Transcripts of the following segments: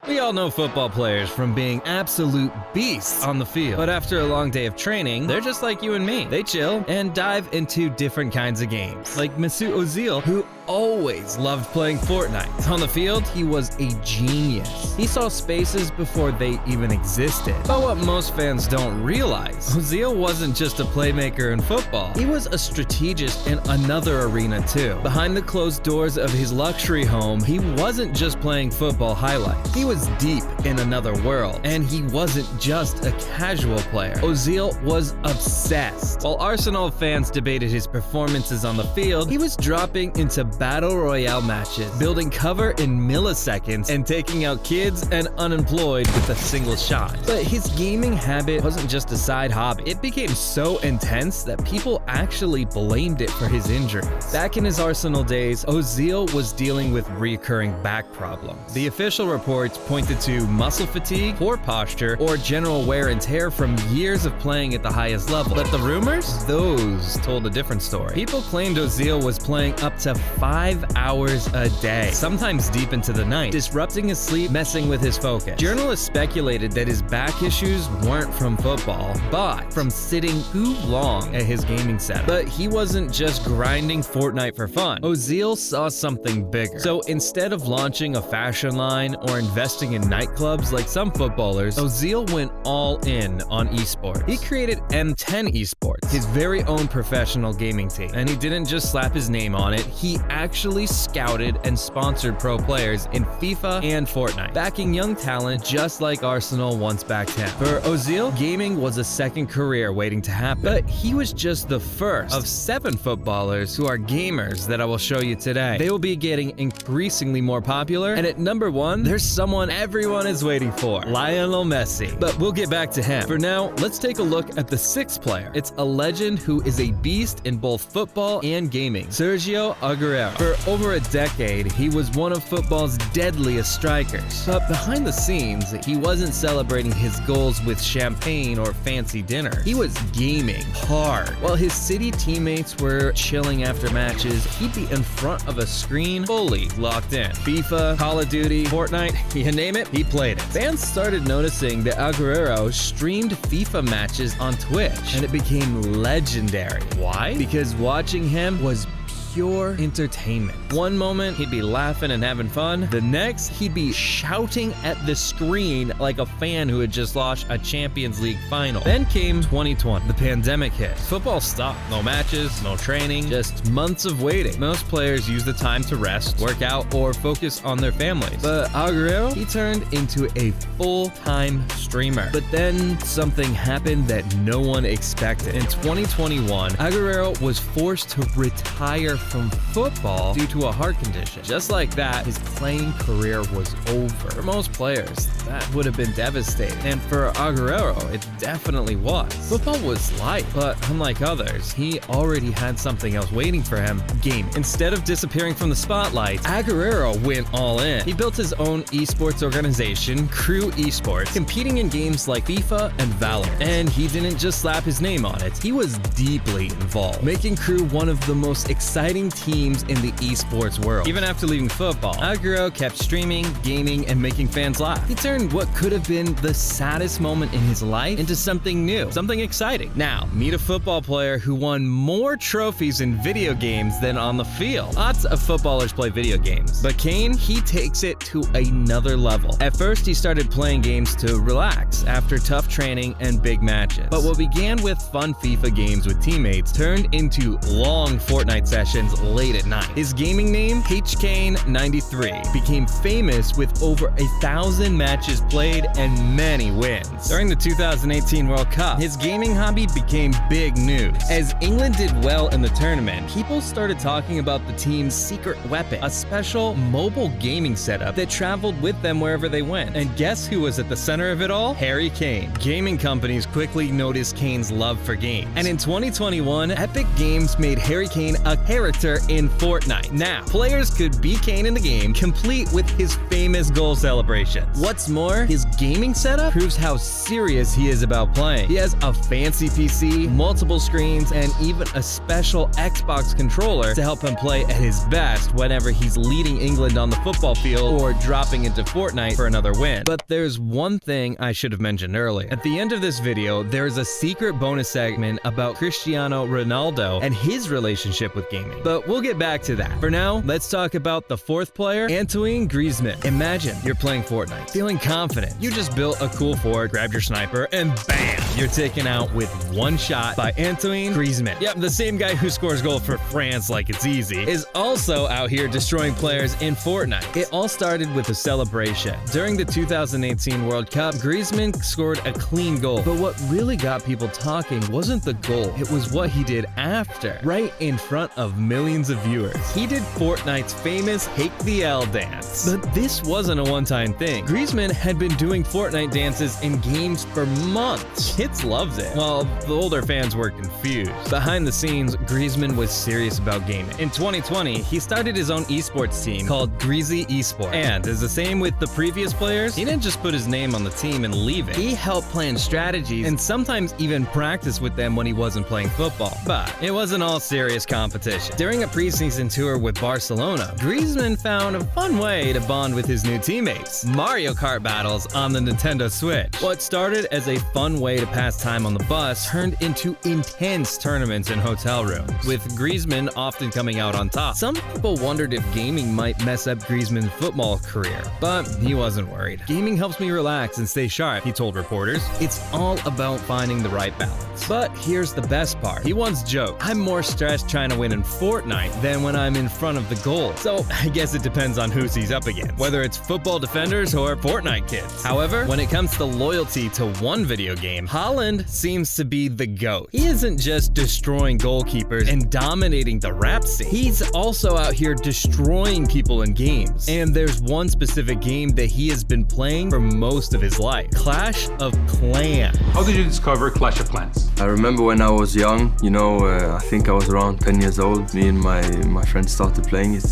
We all know football players from being absolute beasts on the field, but after a long day of training, they're just like you and me. They chill and dive into different kinds of games, like Mesut Özil, who always loved playing Fortnite. On the field, he was a genius. He saw spaces before they even existed. But what most fans don't realize, Özil wasn't just a playmaker in football. He was a strategist in another arena too. Behind the closed doors of his luxury home, he wasn't just playing football highlights. He was deep in another world, and he wasn't just a casual player. Özil was obsessed. While Arsenal fans debated his performances on the field, he was dropping into battle royale matches, building cover in milliseconds, and taking out kids and unemployed with a single shot. But his gaming habit wasn't just a side hobby. It became so intense that people actually blamed it for his injuries. Back in his Arsenal days, Özil was dealing with recurring back problems. The official reports pointed to muscle fatigue, poor posture, or general wear and tear from years of playing at the highest level. But the rumors? Those told a different story. People claimed Özil was playing up to 5 hours a day, sometimes deep into the night, disrupting his sleep, messing with his focus. Journalists speculated that his back issues weren't from football, but from sitting too long at his gaming setup. But he wasn't just grinding Fortnite for fun. Özil saw something bigger. So instead of launching a fashion line or investing in nightclubs like some footballers, Özil went all in on esports. He created M10 Esports, his very own professional gaming team. And he didn't just slap his name on it, he actually scouted and sponsored pro players in FIFA and Fortnite, backing young talent just like Arsenal once backed him. For Özil, gaming was a second career waiting to happen, but he was just the first of 7 footballers who are gamers that I will show you today. They will be getting increasingly more popular, and at number 1, there's someone everyone is waiting for, Lionel Messi. But we'll get back to him. For now, let's take a look at the 6th player. It's a legend who is a beast in both football and gaming, Sergio Agüero. For over a decade, he was one of football's deadliest strikers. But behind the scenes, he wasn't celebrating his goals with champagne or fancy dinner. He was gaming hard. While his city teammates were chilling after matches, he'd be in front of a screen, fully locked in. FIFA, Call of Duty, Fortnite, you name it, he played it. Fans started noticing that Agüero streamed FIFA matches on Twitch, and it became legendary. Why? Because watching him was pure entertainment. One moment, he'd be laughing and having fun. The next, he'd be shouting at the screen like a fan who had just lost a Champions League final. Then came 2020. The pandemic hit. Football stopped. No matches, no training, just months of waiting. Most players use the time to rest, work out, or focus on their families. But Agüero, he turned into a full-time streamer. But then something happened that no one expected. In 2021, Agüero was forced to retire from football due to a heart condition. Just like that, his playing career was over. For most players, that would have been devastating. And for Agüero, it definitely was. Football was life, but unlike others, he already had something else waiting for him, gaming. Instead of disappearing from the spotlight, Agüero went all in. He built his own esports organization, Crew Esports, competing in games like FIFA and Valorant. And he didn't just slap his name on it, he was deeply involved, making Crew one of the most exciting teams in the esports world. Even after leaving football, Agüero kept streaming, gaming, and making fans laugh. He turned what could have been the saddest moment in his life into something new, something exciting. Now, meet a football player who won more trophies in video games than on the field. Lots of footballers play video games, but Kane, he takes it to another level. At first, he started playing games to relax after tough training and big matches. But what began with fun FIFA games with teammates turned into long Fortnite sessions late at night. His gaming name, HKane93, became famous with over 1,000 matches played and many wins. During the 2018 World Cup, his gaming hobby became big news. As England did well in the tournament, people started talking about the team's secret weapon, a special mobile gaming setup that traveled with them wherever they went. And guess who was at the center of it all? Harry Kane. Gaming companies quickly noticed Kane's love for games. And in 2021, Epic Games made Harry Kane a character character in Fortnite. Now, players could be Kane in the game, complete with his famous goal celebrations. What's more, his gaming setup proves how serious he is about playing. He has a fancy PC, multiple screens, and even a special Xbox controller to help him play at his best whenever he's leading England on the football field or dropping into Fortnite for another win. But there's one thing I should have mentioned earlier. At the end of this video, there's a secret bonus segment about Cristiano Ronaldo and his relationship with gaming. But we'll get back to that. For now, let's talk about the fourth player, Antoine Griezmann. Imagine you're playing Fortnite, feeling confident. You just built a cool fort, grabbed your sniper, and bam! You're taken out with one shot by Antoine Griezmann. Yep, the same guy who scores goals for France like it's easy is also out here destroying players in Fortnite. It all started with a celebration. During the 2018 World Cup, Griezmann scored a clean goal. But what really got people talking wasn't the goal, it was what he did after, right in front of millions of viewers. He did Fortnite's famous Hake the L dance. But this wasn't a one-time thing. Griezmann had been doing Fortnite dances in games for months. Kids loved it, while the older fans were confused. Behind the scenes, Griezmann was serious about gaming. In 2020, he started his own esports team called Greasy Esports. And as the same with the previous players, he didn't just put his name on the team and leave it. He helped plan strategies and sometimes even practice with them when he wasn't playing football. But it wasn't all serious competition. During a preseason tour with Barcelona, Griezmann found a fun way to bond with his new teammates: Mario Kart battles on the Nintendo Switch. What started as a fun way to pass time on the bus turned into intense tournaments in hotel rooms, with Griezmann often coming out on top. Some people wondered if gaming might mess up Griezmann's football career, but he wasn't worried. "Gaming helps me relax and stay sharp," he told reporters. "It's all about finding the right balance." But here's the best part. He once joked, "I'm more stressed trying to win in Fortnite than when I'm in front of the goal." So I guess it depends on who he's up against, whether it's football defenders or Fortnite kids. However, when it comes to loyalty to one video game, Haaland seems to be the GOAT. He isn't just destroying goalkeepers and dominating the rap scene. He's also out here destroying people in games. And there's one specific game that he has been playing for most of his life: Clash of Clans. How did you discover Clash of Clans? I remember when I was young, I think I was around 10 years old. Me and my friends started playing it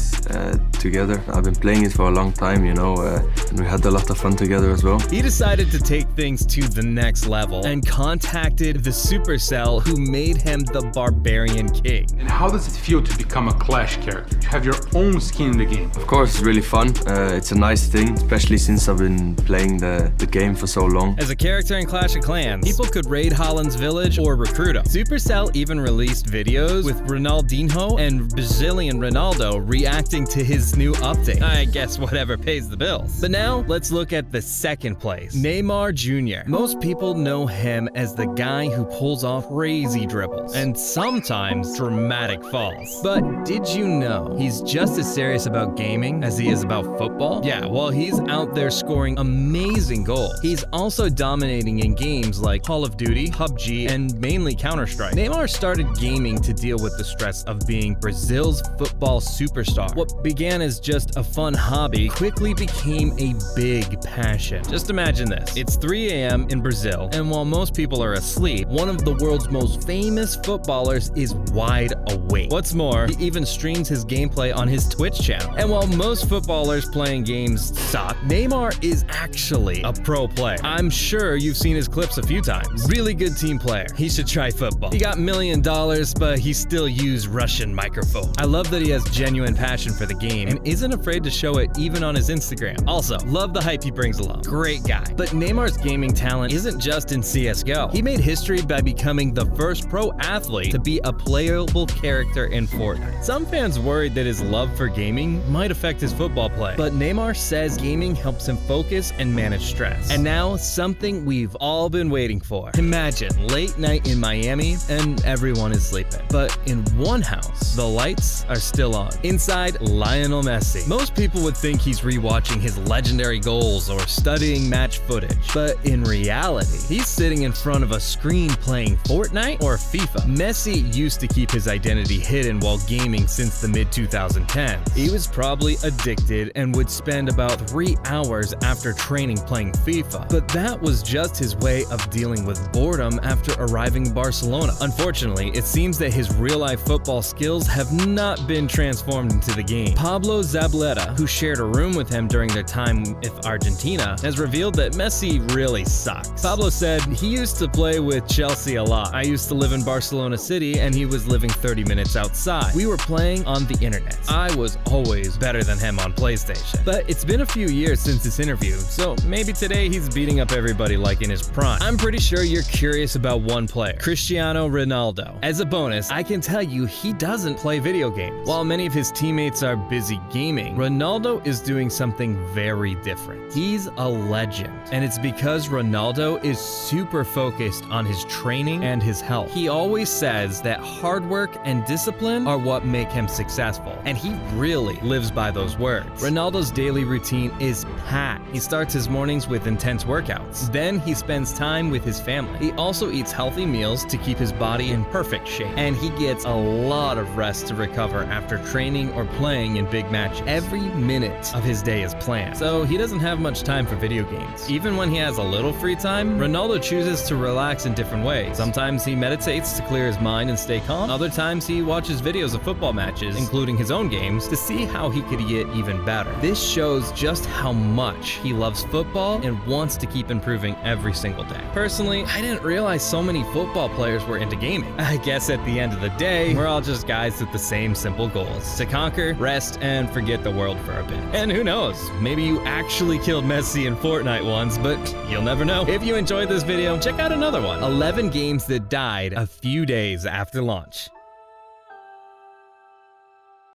together. I've been playing it for a long time, and we had a lot of fun together as well. He decided to take things to the next level and contacted the Supercell, who made him the Barbarian King. And how does it feel to become a Clash character, to have your own skin in the game? Of course, it's really fun. It's a nice thing, especially since I've been playing the game for so long. As a character in Clash of Clans, people could raid Haaland's village or recruit him. Supercell even released videos with Ronaldinho and Brazilian Ronaldo reacting to his new update. I guess whatever pays the bills. But now, let's look at the second place, Neymar Jr. Most people know him as the guy who pulls off crazy dribbles and sometimes dramatic falls. But did you know he's just as serious about gaming as he is about football? Yeah, while he's out there scoring amazing goals, he's also dominating in games like Call of Duty, PUBG, and mainly Counter-Strike. Neymar started gaming to deal with the stress of being Brazil's football superstar. What began as just a fun hobby quickly became a big passion. Just imagine this. It's 3 a.m. in Brazil, and while most people are asleep, one of the world's most famous footballers is wide awake. What's more, he even streams his gameplay on his Twitch channel. And while most footballers playing games suck, Neymar is actually a pro player. I'm sure you've seen his clips a few times. Really good team player. He should try football. He got $1 million, but he still used Russian microphone. I love that he has genuine passion for the game and isn't afraid to show it even on his Instagram. Also, love the hype he brings along. Great guy. But Neymar's gaming talent isn't just in CSGO. He made history by becoming the first pro athlete to be a playable character in Fortnite. Some fans worried that his love for gaming might affect his football play, but Neymar says gaming helps him focus and manage stress. And now, something we've all been waiting for. Imagine late night in Miami and everyone is sleeping, but in one house, the lights are still on. Inside, Lionel Messi. Most people would think he's rewatching his legendary goals or studying match footage, but in reality, he's sitting in front of a screen playing Fortnite or FIFA. Messi used to keep his identity hidden while gaming since the mid-2010s. He was probably addicted and would spend about 3 hours after training playing FIFA, but that was just his way of dealing with boredom after arriving in Barcelona. Unfortunately, it seems that his real-life football skills skills have not been transformed into the game. Pablo Zabaleta, who shared a room with him during their time with Argentina, has revealed that Messi really sucks. Pablo said, "He used to play with Chelsea a lot. I used to live in Barcelona City and he was living 30 minutes outside. We were playing on the internet. I was always better than him on PlayStation." But it's been a few years since this interview, so maybe today he's beating up everybody like in his prime. I'm pretty sure you're curious about one player, Cristiano Ronaldo. As a bonus, I can tell you he doesn't play video games. While many of his teammates are busy gaming, Ronaldo is doing something very different. He's a legend, and it's because Ronaldo is super focused on his training and his health. He always says that hard work and discipline are what make him successful, and he really lives by those words. Ronaldo's daily routine is packed. He starts his mornings with intense workouts. Then he spends time with his family. He also eats healthy meals to keep his body in perfect shape, and he gets a lot of rest to recover after training or playing in big matches. Every minute of his day is planned, so he doesn't have much time for video games. Even when he has a little free time, Ronaldo chooses to relax in different ways. Sometimes he meditates to clear his mind and stay calm. Other times he watches videos of football matches, including his own games, to see how he could get even better. This shows just how much he loves football and wants to keep improving every single day. Personally, I didn't realize so many football players were into gaming. I guess at the end of the day, we're all just guys with the same simple goals: to conquer, rest, and forget the world for a bit. And who knows, maybe you actually killed Messi in Fortnite once, but you'll never know. If you enjoyed this video, check out another one: 11 games that died a few days after launch.